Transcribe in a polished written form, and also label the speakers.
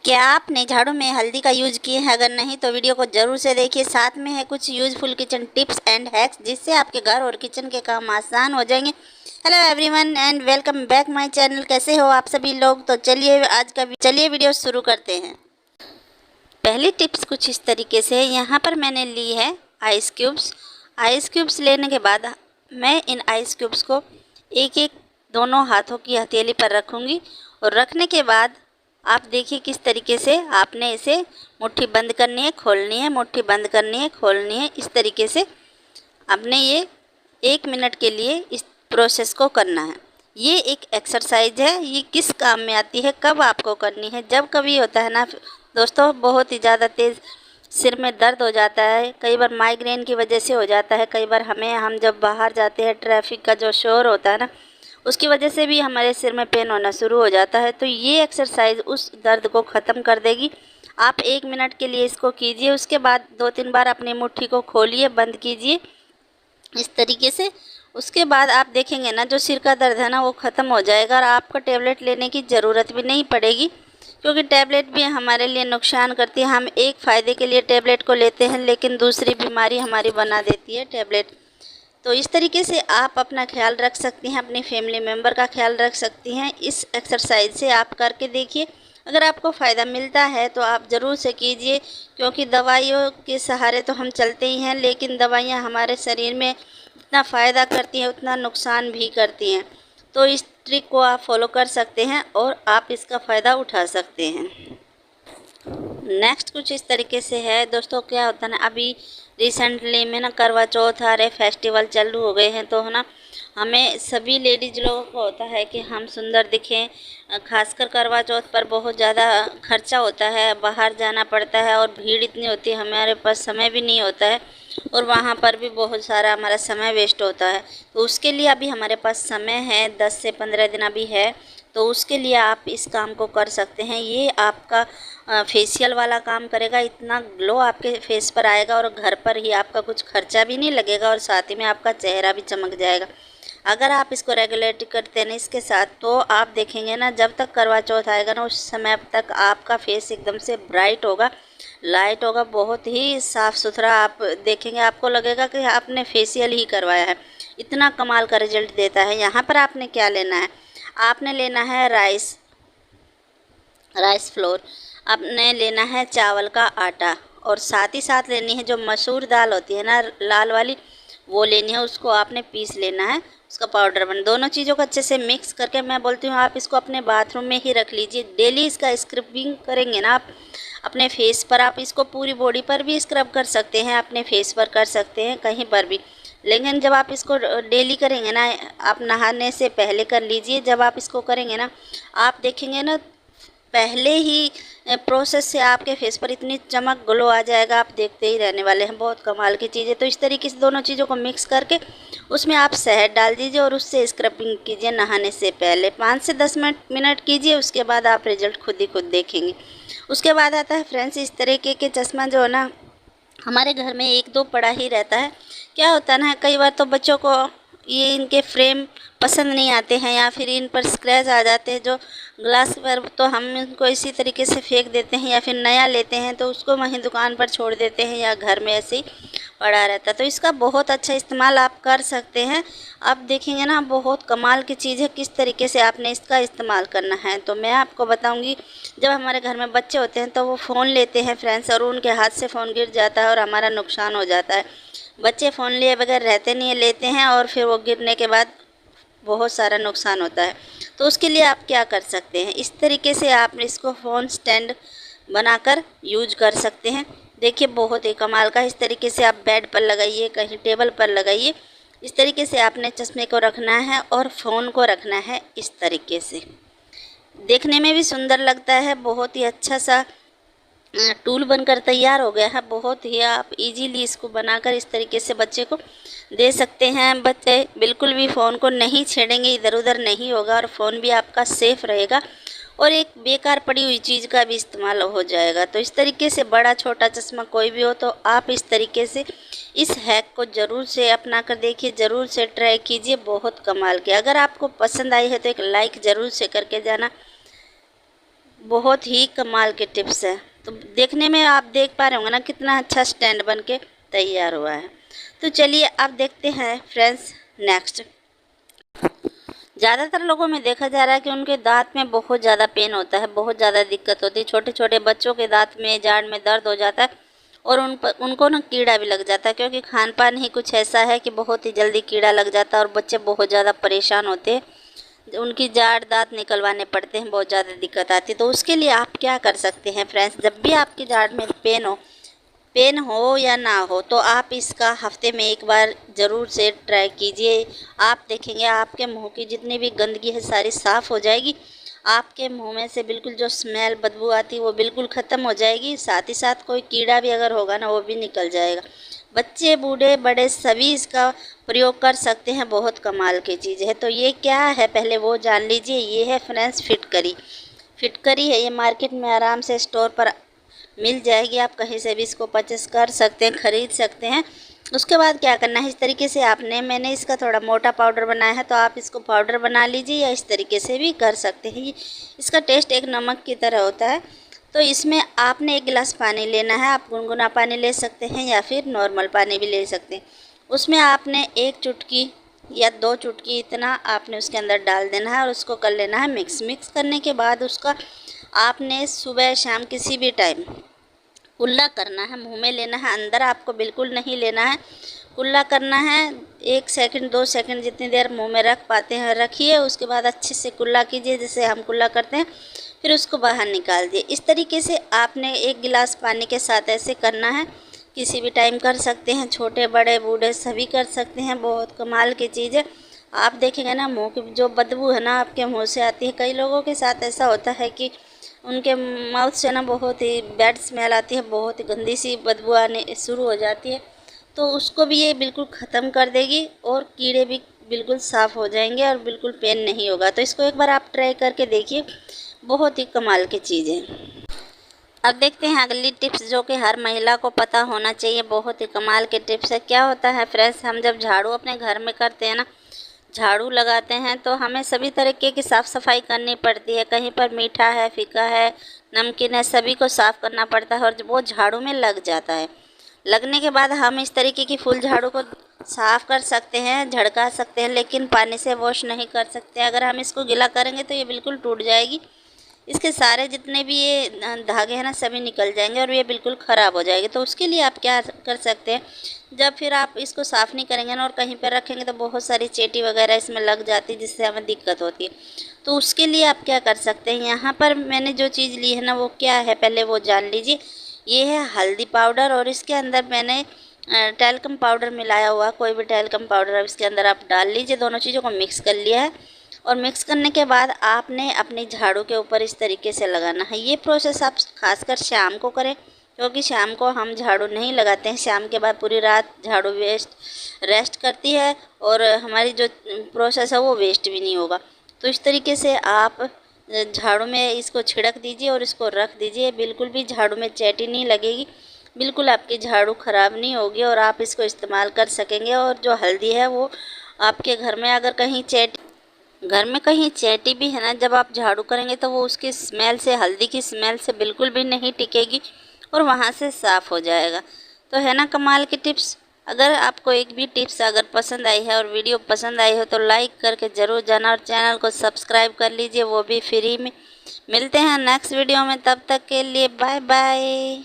Speaker 1: क्या आपने झाड़ू में हल्दी का यूज किए हैं? अगर नहीं तो वीडियो को जरूर से देखिए। साथ में है कुछ useful kitchen tips and hacks जिससे आपके घर और किचन के काम आसान हो जाएंगे। Hello everyone and welcome back my channel. कैसे हो आप सभी लोग? तो चलिए वीडियो शुरू करते हैं। पहली टिप्स कुछ इस तरीके से है। यहाँ पर मैंने ली है आइस क्यूब्स। आइस क्यूब्स लेने के बाद मैं इन आइस क्यूब्स को एक एक दोनों हाथों की हथेली पर रखूँगी और रखने के बाद आप देखिए किस तरीके से आपने इसे मुट्ठी बंद करनी है, खोलनी है, मुट्ठी बंद करनी है, खोलनी है। इस तरीके से आपने ये 1 मिनट के लिए इस प्रोसेस को करना है। ये एक एक्सरसाइज है। ये किस काम में आती है, कब आपको करनी है? जब कभी होता है ना दोस्तों, बहुत ही ज़्यादा तेज़ सिर में दर्द हो जाता है, कई बार माइग्रेन की वजह से हो जाता है, कई बार हम जब बाहर जाते हैं ट्रैफिक का जो शोर होता है ना, उसकी वजह से भी हमारे सिर में पेन होना शुरू हो जाता है। तो ये एक्सरसाइज उस दर्द को ख़त्म कर देगी। आप 1 मिनट के लिए इसको कीजिए। उसके बाद 2-3 बार अपनी मुट्ठी को खोलिए, बंद कीजिए इस तरीके से। उसके बाद आप देखेंगे ना, जो सिर का दर्द है ना वो ख़त्म हो जाएगा और आपको टैबलेट लेने की ज़रूरत भी नहीं पड़ेगी, क्योंकि टैबलेट भी हमारे लिए नुकसान करती है। हम एक फ़ायदे के लिए टैबलेट को लेते हैं, लेकिन दूसरी बीमारी हमारी बना देती है टैबलेट। तो इस तरीके से आप अपना ख्याल रख सकती हैं, अपनी फैमिली मेम्बर का ख्याल रख सकती हैं। इस एक्सरसाइज से आप करके देखिए। अगर आपको फ़ायदा मिलता है तो आप ज़रूर से कीजिए, क्योंकि दवाइयों के सहारे तो हम चलते ही हैं, लेकिन दवाइयाँ हमारे शरीर में जितना फ़ायदा करती हैं उतना नुकसान भी करती हैं। तो इस ट्रिक को आप फॉलो कर सकते हैं और आप इसका फ़ायदा उठा सकते हैं। नेक्स्ट कुछ इस तरीके से है दोस्तों। क्या होता है ना, अभी रिसेंटली में ना करवा चौथ आ रहे, फेस्टिवल चालू हो गए हैं, तो है ना हमें सभी लेडीज लोगों को होता है कि हम सुंदर दिखें। खासकर करवा चौथ पर बहुत ज़्यादा खर्चा होता है, बाहर जाना पड़ता है और भीड़ इतनी होती है, हमारे पास समय भी नहीं होता है और वहाँ पर भी बहुत सारा हमारा समय वेस्ट होता है। तो उसके लिए अभी हमारे पास समय है, 10 से 15 दिन अभी है, तो उसके लिए आप इस काम को कर सकते हैं। ये आपका फेशियल वाला काम करेगा, इतना ग्लो आपके फेस पर आएगा और घर पर ही आपका कुछ खर्चा भी नहीं लगेगा और साथ ही में आपका चेहरा भी चमक जाएगा। अगर आप इसको रेगुलेट करते हैं ना इसके साथ, तो आप देखेंगे ना, जब तक करवा चौथ आएगा ना उस समय तक आपका फेस एकदम से ब्राइट होगा, लाइट होगा, बहुत ही साफ़ सुथरा आप देखेंगे। आपको लगेगा कि आपने फेशियल ही करवाया है, इतना कमाल का रिजल्ट देता है। यहाँ पर आपने क्या लेना है, आपने लेना है राइस फ्लोर, आपने लेना है चावल का आटा, और साथ ही साथ लेनी है जो मसूर दाल होती है ना लाल वाली, वो लेनी है। उसको आपने पीस लेना है, उसका पाउडर बन। दोनों चीज़ों को अच्छे से मिक्स करके, मैं बोलती हूँ आप इसको अपने बाथरूम में ही रख लीजिए। डेली इसका स्क्रबिंग करेंगे ना आप अपने फेस पर, आप इसको पूरी बॉडी पर भी स्क्रब कर सकते हैं, अपने फेस पर कर सकते हैं, कहीं पर भी। लेकिन जब आप इसको डेली करेंगे ना, आप नहाने से पहले कर लीजिए। जब आप इसको करेंगे ना, आप देखेंगे ना पहले ही प्रोसेस से आपके फेस पर इतनी चमक ग्लो आ जाएगा, आप देखते ही रहने वाले हैं। बहुत कमाल की चीज़ है। तो इस तरीके से दोनों चीज़ों को मिक्स करके उसमें आप शहद डाल दीजिए और उससे स्क्रबिंग कीजिए नहाने से पहले। 5 से 10 मिनट कीजिए, उसके बाद आप रिजल्ट खुद ही खुद देखेंगे। उसके बाद आता है फ्रेंड्स, इस तरीके के चश्मा जो है ना हमारे घर में 1-2 पड़ा ही रहता है। क्या होता है ना, कई बार तो बच्चों को ये इनके फ्रेम पसंद नहीं आते हैं या फिर इन पर स्क्रैच आ जाते हैं जो ग्लास पर, तो हम इनको इसी तरीके से फेंक देते हैं या फिर नया लेते हैं तो उसको वहीं दुकान पर छोड़ देते हैं या घर में ऐसे ही पड़ा रहता है। तो इसका बहुत अच्छा इस्तेमाल आप कर सकते हैं। आप देखेंगे ना, बहुत कमाल की चीज़ है। किस तरीके से आपने इसका इस्तेमाल करना है तो मैं आपको बताऊंगी। जब हमारे घर में बच्चे होते हैं तो वो फ़ोन लेते हैं फ्रेंड्स, और उनके हाथ से फ़ोन गिर जाता है और हमारा नुकसान हो जाता है। बच्चे फ़ोन लिए बगैर रहते नहीं है, लेते हैं और फिर वो गिरने के बाद बहुत सारा नुकसान होता है। तो उसके लिए आप क्या कर सकते हैं, इस तरीके से आप इसको फ़ोन स्टैंड बनाकर यूज कर सकते हैं। देखिए बहुत ही कमाल का। इस तरीके से आप बेड पर लगाइए, कहीं टेबल पर लगाइए। इस तरीके से आपने चश्मे को रखना है और फ़ोन को रखना है इस तरीके से। देखने में भी सुंदर लगता है, बहुत ही अच्छा सा टूल बनकर तैयार हो गया है। बहुत ही आप इजीली इसको बनाकर इस तरीके से बच्चे को दे सकते हैं। बच्चे बिल्कुल भी फ़ोन को नहीं छेड़ेंगे, इधर उधर नहीं होगा और फ़ोन भी आपका सेफ़ रहेगा और एक बेकार पड़ी हुई चीज़ का भी इस्तेमाल हो जाएगा। तो इस तरीके से बड़ा छोटा चश्मा कोई भी हो तो आप इस तरीके से इस हैक को ज़रूर से अपना कर देखिए, ज़रूर से ट्राई कीजिए। बहुत कमाल के। अगर आपको पसंद आई है तो एक लाइक ज़रूर से करके जाना। बहुत ही कमाल के टिप्स है। तो देखने में आप देख पा रहे होंगे ना कितना अच्छा स्टैंड बन के तैयार हुआ है। तो चलिए अब देखते हैं फ्रेंड्स नेक्स्ट। ज़्यादातर लोगों में देखा जा रहा है कि उनके दांत में बहुत ज़्यादा पेन होता है, बहुत ज़्यादा दिक्कत होती है। छोटे छोटे बच्चों के दांत में जाड़ में दर्द हो जाता है और उनको ना कीड़ा भी लग जाता है, क्योंकि खान पान ही कुछ ऐसा है कि बहुत ही जल्दी कीड़ा लग जाता है और बच्चे बहुत ज़्यादा परेशान होते हैं। उनकी जाड़ दांत निकलवाने पड़ते हैं, बहुत ज़्यादा दिक्कत आती है। तो उसके लिए आप क्या कर सकते हैं फ्रेंड्स, जब भी आपकी जाड़ में पेन हो या ना हो तो आप इसका हफ्ते में एक बार ज़रूर से ट्राई कीजिए। आप देखेंगे आपके मुंह की जितनी भी गंदगी है सारी साफ़ हो जाएगी। आपके मुंह में से बिल्कुल जो स्मेल बदबू आती है वो बिल्कुल ख़त्म हो जाएगी। साथ ही साथ कोई कीड़ा भी अगर होगा ना वो भी निकल जाएगा। बच्चे बूढ़े बड़े सभी इसका प्रयोग कर सकते हैं, बहुत कमाल की चीज़ है। तो ये क्या है पहले वो जान लीजिए। ये है फ्रेंड्स फिटकरी। फिटकरी है, ये मार्केट में आराम से स्टोर पर मिल जाएगी। आप कहीं से भी इसको परचेस कर सकते हैं, ख़रीद सकते हैं। उसके बाद क्या करना है, इस तरीके से मैंने इसका थोड़ा मोटा पाउडर बनाया है, तो आप इसको पाउडर बना लीजिए या इस तरीके से भी कर सकते हैं। इसका टेस्ट एक नमक की तरह होता है। तो इसमें आपने 1 गिलास पानी लेना है। आप गुनगुना पानी ले सकते हैं या फिर नॉर्मल पानी भी ले सकते हैं। उसमें आपने 1 चुटकी या 2 चुटकी इतना आपने उसके अंदर डाल देना है और उसको कर लेना है मिक्स करने के बाद उसका आपने सुबह शाम किसी भी टाइम कुल्ला करना है, मुंह में लेना है, अंदर आपको बिल्कुल नहीं लेना है। कुल्ला करना है 1 सेकंड 2 सेकंड जितनी देर मुंह में रख पाते हैं रखिए। उसके बाद अच्छे से कुल्ला कीजिए जैसे हम कुल्ला करते हैं, फिर उसको बाहर निकाल दिए। इस तरीके से आपने 1 गिलास पानी के साथ ऐसे करना है। किसी भी टाइम कर सकते हैं, छोटे बड़े बूढ़े सभी कर सकते हैं। बहुत कमाल की चीज़ है। आप देखेंगे ना मुँह की जो बदबू है ना आपके मुँह से आती है। कई लोगों के साथ ऐसा होता है कि उनके माउथ से ना बहुत ही बैड स्मेल आती है, बहुत ही गंदी सी बदबू आने शुरू हो जाती है। तो उसको भी ये बिल्कुल ख़त्म कर देगी और कीड़े भी बिल्कुल साफ़ हो जाएंगे और बिल्कुल पेन नहीं होगा। तो इसको एक बार आप ट्राई करके देखिए, बहुत ही कमाल की चीज़ है। अब देखते हैं अगली टिप्स जो कि हर महिला को पता होना चाहिए। बहुत ही कमाल के टिप्स है। क्या होता है फ्रेंड्स, हम जब झाड़ू अपने घर में करते हैं ना, झाड़ू लगाते हैं तो हमें सभी तरीके की साफ़ सफाई करनी पड़ती है। कहीं पर मीठा है, फीका है, नमकीन है, सभी को साफ़ करना पड़ता है और वो झाड़ू में लग जाता है। लगने के बाद हम इस तरीके की फुल झाड़ू को साफ़ कर सकते हैं, झड़का सकते हैं, लेकिन पानी से वॉश नहीं कर सकते। अगर हम इसको गीला करेंगे तो ये बिल्कुल टूट जाएगी। इसके सारे जितने भी ये धागे हैं ना सभी निकल जाएंगे और ये बिल्कुल ख़राब हो जाएगी। तो उसके लिए आप क्या कर सकते हैं, जब फिर आप इसको साफ़ नहीं करेंगे ना और कहीं पर रखेंगे तो बहुत सारी चेटी वगैरह इसमें लग जाती है, जिससे हमें दिक्कत होती है। तो उसके लिए आप क्या कर सकते हैं, यहाँ पर मैंने जो चीज़ ली है ना वो क्या है पहले वो जान लीजिए। ये है हल्दी पाउडर और इसके अंदर मैंने टैल्कम पाउडर मिलाया हुआ। कोई भी टैल्कम पाउडर इसके अंदर आप डाल लीजिए। दोनों चीज़ों को मिक्स कर लिया है और मिक्स करने के बाद आपने अपनी झाड़ू के ऊपर इस तरीके से लगाना है। ये प्रोसेस आप खासकर शाम को करें, क्योंकि शाम को हम झाड़ू नहीं लगाते हैं। शाम के बाद पूरी रात झाड़ू रेस्ट करती है और हमारी जो प्रोसेस है वो वेस्ट भी नहीं होगा। तो इस तरीके से आप झाड़ू में इसको छिड़क दीजिए और इसको रख दीजिए। बिल्कुल भी झाड़ू में चैटी नहीं लगेगी, बिल्कुल आपकी झाड़ू ख़राब नहीं होगी और आप इसको इस्तेमाल कर सकेंगे। और जो हल्दी है वो आपके घर में अगर कहीं चैटी भी है ना, जब आप झाड़ू करेंगे तो वो उसकी स्मेल से, हल्दी की स्मेल से बिल्कुल भी नहीं टिकेगी और वहाँ से साफ़ हो जाएगा। तो है ना कमाल की टिप्स। अगर आपको एक भी टिप्स अगर पसंद आई है और वीडियो पसंद आई हो तो लाइक करके ज़रूर जाना और चैनल को सब्सक्राइब कर लीजिए, वो भी फ्री में। मिलते हैं नेक्स्ट वीडियो में, तब तक के लिए बाय बाय।